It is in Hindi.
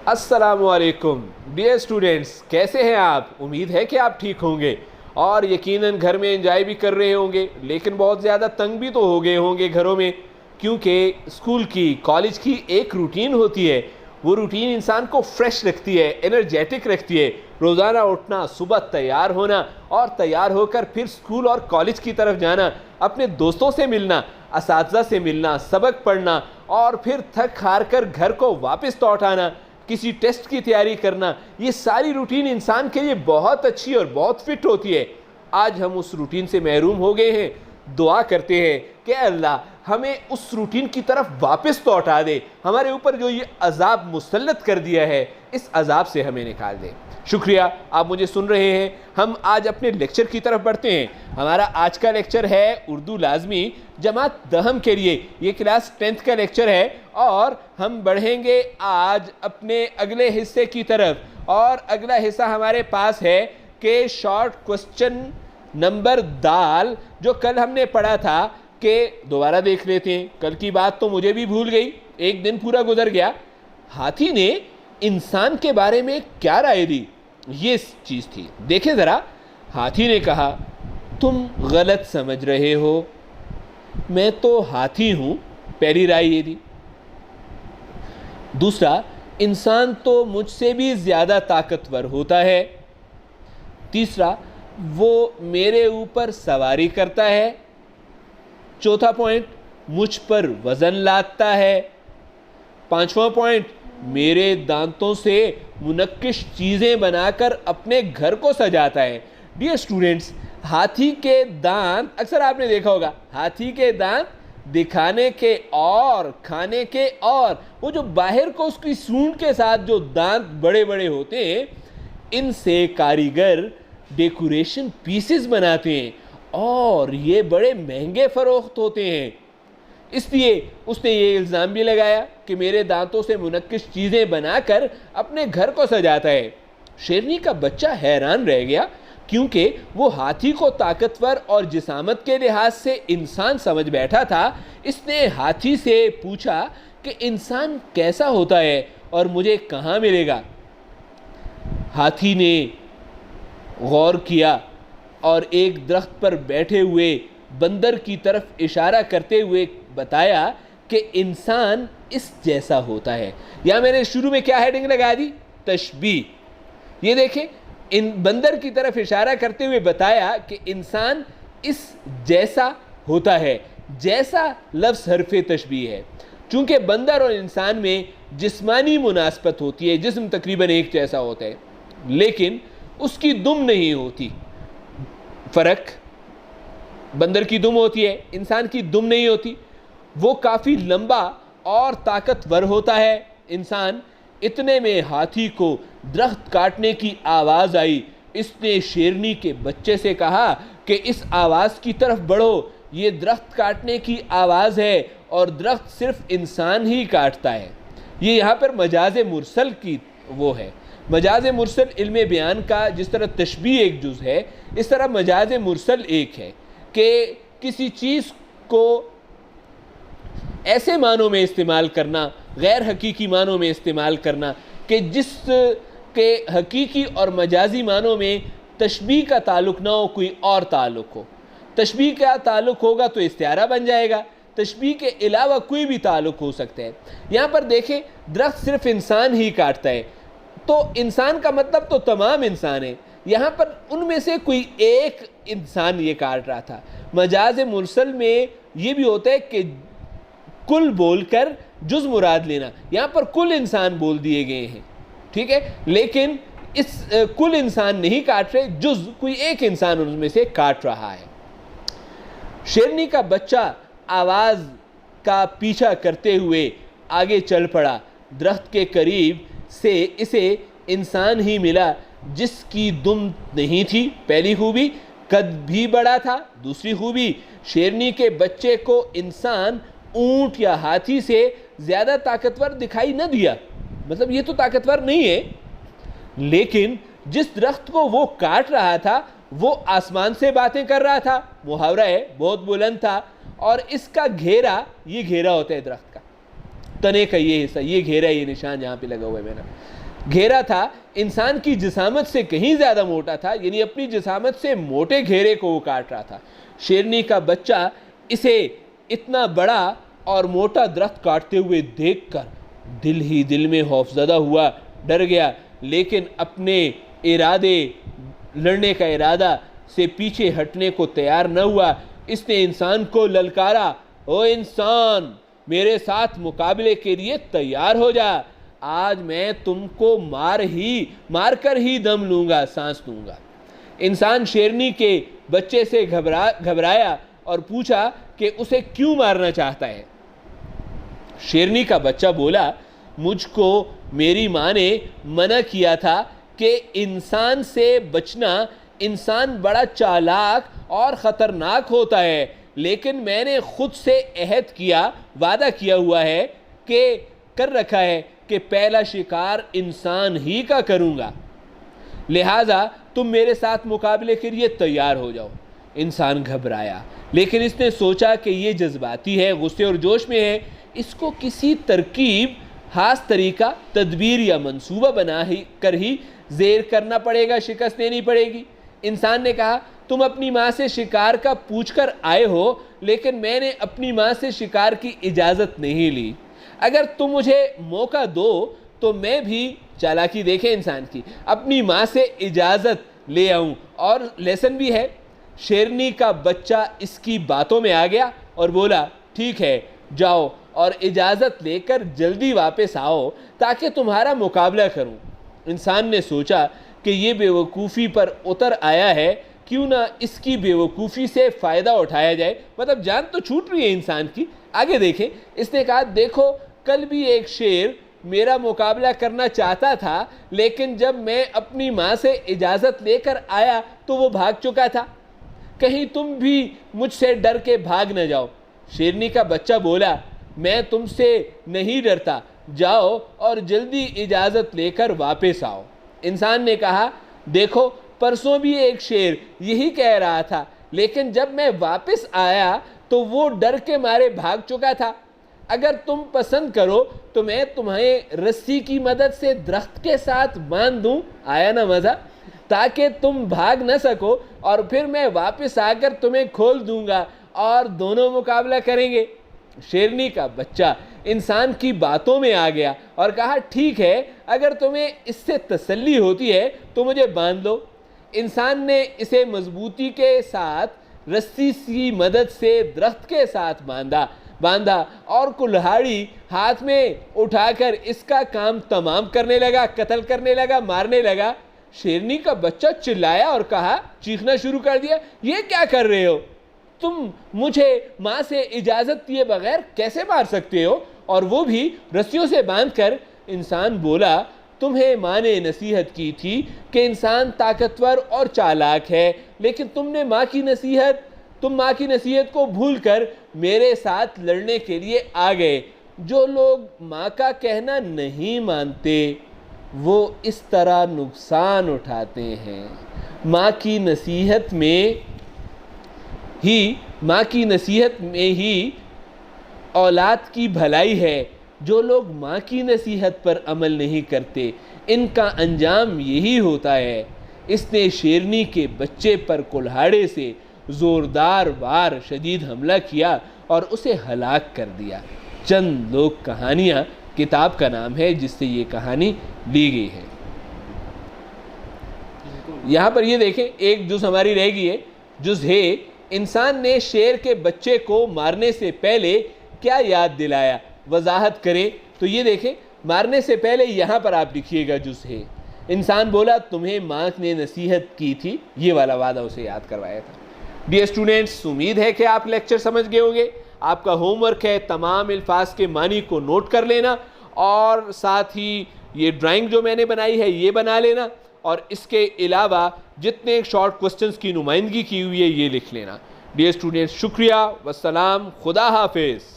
अस्सलामुअलैकुम डियर स्टूडेंट्स, कैसे हैं आप? उम्मीद है कि आप ठीक होंगे और यकीनन घर में एंजॉय भी कर रहे होंगे, लेकिन बहुत ज़्यादा तंग भी तो हो गए होंगे घरों में, क्योंकि स्कूल की कॉलेज की एक रूटीन होती है। वो रूटीन इंसान को फ्रेश रखती है, एनर्जेटिक रखती है। रोज़ाना उठना, सुबह तैयार होना और तैयार होकर फिर स्कूल और कॉलेज की तरफ जाना, अपने दोस्तों से मिलना, असातिज़ा से मिलना, सबक पढ़ना और फिर थक हार कर घर को वापस लौट आना, किसी टेस्ट की तैयारी करना, ये सारी रूटीन इंसान के लिए बहुत अच्छी और बहुत फिट होती है। आज हम उस रूटीन से महरूम हो गए हैं। दुआ करते हैं कि अल्लाह हमें उस रूटीन की तरफ वापस लौटा दे, हमारे ऊपर जो ये अजाब मुसल्लत कर दिया है इस अजाब से हमें निकाल दे। शुक्रिया, आप मुझे सुन रहे हैं। हम आज अपने लेक्चर की तरफ बढ़ते हैं। हमारा आज का लेक्चर है उर्दू लाजमी जमात दहम के लिए। ये क्लास 10th का लेक्चर है और हम बढ़ेंगे आज अपने अगले हिस्से की तरफ। और अगला हिस्सा हमारे पास है कि शॉर्ट क्वेश्चन नंबर दाल, जो कल हमने पढ़ा था, कि दोबारा देख लेते हैं। कल की बात तो मुझे भी भूल गई, एक दिन पूरा गुजर गया। हाथी ने इंसान के बारे में क्या राय दी, ये चीज़ थी। देखें ज़रा। हाथी ने कहा, तुम गलत समझ रहे हो, मैं तो हाथी हूँ। पहली राय ये दी। दूसरा, इंसान तो मुझसे भी ज़्यादा ताकतवर होता है। तीसरा, वो मेरे ऊपर सवारी करता है। चौथा पॉइंट, मुझ पर वज़न लादता है। पांचवा पॉइंट, मेरे दांतों से मुनक्किश चीज़ें बनाकर अपने घर को सजाता है। डियर स्टूडेंट्स, हाथी के दांत, अक्सर आपने देखा होगा, हाथी के दांत दिखाने के और खाने के, और वो जो बाहर को उसकी सूंड के साथ जो दांत बड़े बड़े होते हैं, इनसे कारीगर डेकोरेशन पीसेस बनाते हैं और ये बड़े महंगे फरोख्त होते हैं। इसलिए उसने ये इल्ज़ाम भी लगाया कि मेरे दांतों से मुनक्किश चीज़ें बनाकर अपने घर को सजाता है। शेरनी का बच्चा हैरान रह गया, क्योंकि वो हाथी को ताकतवर और जिसामत के लिहाज से इंसान समझ बैठा था। इसने हाथी से पूछा कि इंसान कैसा होता है और मुझे कहाँ मिलेगा। हाथी ने गौर किया और एक दरख्त पर बैठे हुए बंदर की तरफ इशारा करते हुए बताया कि इंसान इस जैसा होता है। या मैंने शुरू में क्या हेडिंग लगा दी? तशबीह। ये देखें, इन बंदर की तरफ इशारा करते हुए बताया कि इंसान इस जैसा होता है। जैसा लफ्ज़ हरफ़े तशबीह है। चूँकि बंदर और इंसान में जिस्मानी मुनासबत होती है, जिस्म तकरीबन एक जैसा होता है, लेकिन उसकी दुम नहीं होती। फ़र्क, बंदर की दुम होती है, इंसान की दुम नहीं होती। वो काफ़ी लंबा और ताकतवर होता है इंसान। इतने में हाथी को दरख्त काटने की आवाज़ आई। इसने शेरनी के बच्चे से कहा कि इस आवाज़ की तरफ बढ़ो, ये दरख्त काटने की आवाज़ है और दरख्त सिर्फ इंसान ही काटता है। ये यहाँ पर मजाज मुरसल की वो है। मजाज मुरसल इल्म बयान का जिस तरह तशबीह एक जुज़ है, इस तरह मजाज मुरसल एक है कि किसी चीज़ को ऐसे मानों में इस्तेमाल करना, गैर हकीकी मानों में इस्तेमाल करना, कि जिस के हकीकी और मजाजी मानों में तशबीह का ताल्लुक़ ना हो, कोई और ताल्लुक़ हो। तशबीह का ताल्लुक़ होगा तो इस्तिआरा बन जाएगा। तशबीह के अलावा कोई भी ताल्लुक़ हो सकता है। यहाँ पर देखें, दरख्त सिर्फ इंसान ही काटता है, तो इंसान का मतलब तो तमाम इंसान है। यहाँ पर उनमें से कोई एक इंसान ये काट रहा था। मजाज मुरसल में ये भी होता है कि कुल बोलकर जुज़ मुराद लेना। यहाँ पर कुल इंसान बोल दिए गए हैं, ठीक है, लेकिन इस कुल इंसान नहीं काट रहे, जुज़ कोई एक इंसान उनमें से काट रहा है। शेरनी का बच्चा आवाज़ का पीछा करते हुए आगे चल पड़ा। दरख्त के करीब से इसे इंसान ही मिला जिसकी दुम नहीं थी। पहली खूबी, कद भी बड़ा था। दूसरी खूबी, शेरनी के बच्चे को इंसान ऊंट या हाथी से ज़्यादा ताकतवर दिखाई न दिया। मतलब ये तो ताकतवर नहीं है, लेकिन जिस दरख्त को वो काट रहा था वो आसमान से बातें कर रहा था। मुहावरा है, बहुत बुलंद था और इसका घेरा, ये घेरा होता है दरख्त का, तने का ये हिस्सा, ये घेरा, ये निशान जहाँ पे लगा हुआ है मेरा, घेरा था इंसान की जिसामत से कहीं ज़्यादा मोटा था, यानी अपनी जिसामत से मोटे घेरे को वो काट रहा था। शेरनी का बच्चा इसे इतना बड़ा और मोटा दरख्त काटते हुए देखकर दिल ही दिल में खौफजदा हुआ, डर गया, लेकिन अपने इरादे, लड़ने का इरादा से पीछे हटने को तैयार न हुआ। इसने इंसान को ललकारा, ओ इंसान, मेरे साथ मुकाबले के लिए तैयार हो जा, आज मैं तुमको मार कर ही दम लूँगा, सांस लूँगा। इंसान शेरनी के बच्चे से घबराया और पूछा कि उसे क्यों मारना चाहता है। शेरनी का बच्चा बोला, मुझको मेरी माँ ने मना किया था कि इंसान से बचना, इंसान बड़ा चालाक और ख़तरनाक होता है, लेकिन मैंने खुद से अहद किया, वादा किया हुआ है कि कर रखा है कि पहला शिकार इंसान ही का करूँगा, लिहाजा तुम मेरे साथ मुकाबले के लिए तैयार हो जाओ। इंसान घबराया, लेकिन इसने सोचा कि ये जज्बाती है, गुस्से और जोश में है, इसको किसी तरकीब, खास तरीका, तदबीर या मंसूबा बना कर ही ज़ेर करना पड़ेगा, शिकस्त देनी पड़ेगी। इंसान ने कहा, तुम अपनी माँ से शिकार का पूछ कर आए हो, लेकिन मैंने अपनी माँ से शिकार की इजाज़त नहीं ली। अगर तुम मुझे मौका दो तो मैं भी, चालाकी देखें इंसान की, अपनी माँ से इजाज़त ले आऊँ। और लेसन भी है। शेरनी का बच्चा इसकी बातों में आ गया और बोला, ठीक है, जाओ और इजाज़त लेकर जल्दी वापस आओ ताकि तुम्हारा मुकाबला करूं। इंसान ने सोचा कि ये बेवकूफ़ी पर उतर आया है, क्यों ना इसकी बेवकूफ़ी से फ़ायदा उठाया जाए, मतलब जान तो छूट रही है इंसान की। आगे देखें, इसने कहा, देखो कल भी एक शेर मेरा मुकाबला करना चाहता था, लेकिन जब मैं अपनी माँ से इजाज़त लेकर आया तो वो भाग चुका था, कहीं तुम भी मुझसे डर के भाग न जाओ। शेरनी का बच्चा बोला, मैं तुमसे नहीं डरता, जाओ और जल्दी इजाज़त लेकर वापस आओ। इंसान ने कहा, देखो परसों भी एक शेर यही कह रहा था, लेकिन जब मैं वापस आया तो वो डर के मारे भाग चुका था। अगर तुम पसंद करो तो मैं तुम्हें रस्सी की मदद से दरख्त के साथ बांध दूं, आया ना मज़ा, ताकि तुम भाग न सको, और फिर मैं वापस आकर तुम्हें खोल दूंगा और दोनों मुकाबला करेंगे। शेरनी का बच्चा इंसान की बातों में आ गया और कहा, ठीक है, अगर तुम्हें इससे तसल्ली होती है तो मुझे बांध लो। इंसान ने इसे मजबूती के साथ रस्सी की मदद से दरख्त के साथ बांधा और कुल्हाड़ी हाथ में उठाकर इसका काम तमाम करने लगा, कत्ल करने लगा, मारने लगा। शेरनी का बच्चा चिल्लाया और कहा, चीखना शुरू कर दिया, ये क्या कर रहे हो? तुम मुझे माँ से इजाज़त दिए बगैर कैसे मार सकते हो, और वो भी रस्सियों से बांधकर। इंसान बोला, तुम्हें माँ ने नसीहत की थी कि इंसान ताकतवर और चालाक है, लेकिन तुम माँ की नसीहत को भूलकर मेरे साथ लड़ने के लिए आ गए। जो लोग माँ का कहना नहीं मानते वो इस तरह नुकसान उठाते हैं। माँ की नसीहत में ही औलाद की भलाई है। जो लोग माँ की नसीहत पर अमल नहीं करते, इनका अंजाम यही होता है। इसने शेरनी के बच्चे पर कुल्हाड़े से ज़ोरदार वार शदीद हमला किया और उसे हलाक कर दिया। चंद लोक कहानियाँ किताब का नाम है जिससे ये कहानी ली गई है। यहाँ पर ये देखें, एक जुज़ हमारी रह गई है, जुज़ है इंसान ने शेर के बच्चे को मारने से पहले क्या याद दिलाया, वजाहत करें। तो ये देखें, मारने से पहले यहाँ पर आप लिखिएगा जुज़ है। इंसान बोला, तुम्हें माँ ने नसीहत की थी, ये वाला वादा उसे याद करवाया था। डियर स्टूडेंट्स, उम्मीद है कि आप लेक्चर समझ गए होंगे। आपका होमवर्क है तमाम अल्फाज के मानी को नोट कर लेना और साथ ही ये ड्राइंग जो मैंने बनाई है ये बना लेना, और इसके अलावा जितने शॉर्ट क्वेश्चंस की नुमाइंदगी की हुई है ये लिख लेना। डियर स्टूडेंट्स, शुक्रिया, वस्सलाम, खुदा हाफिज़।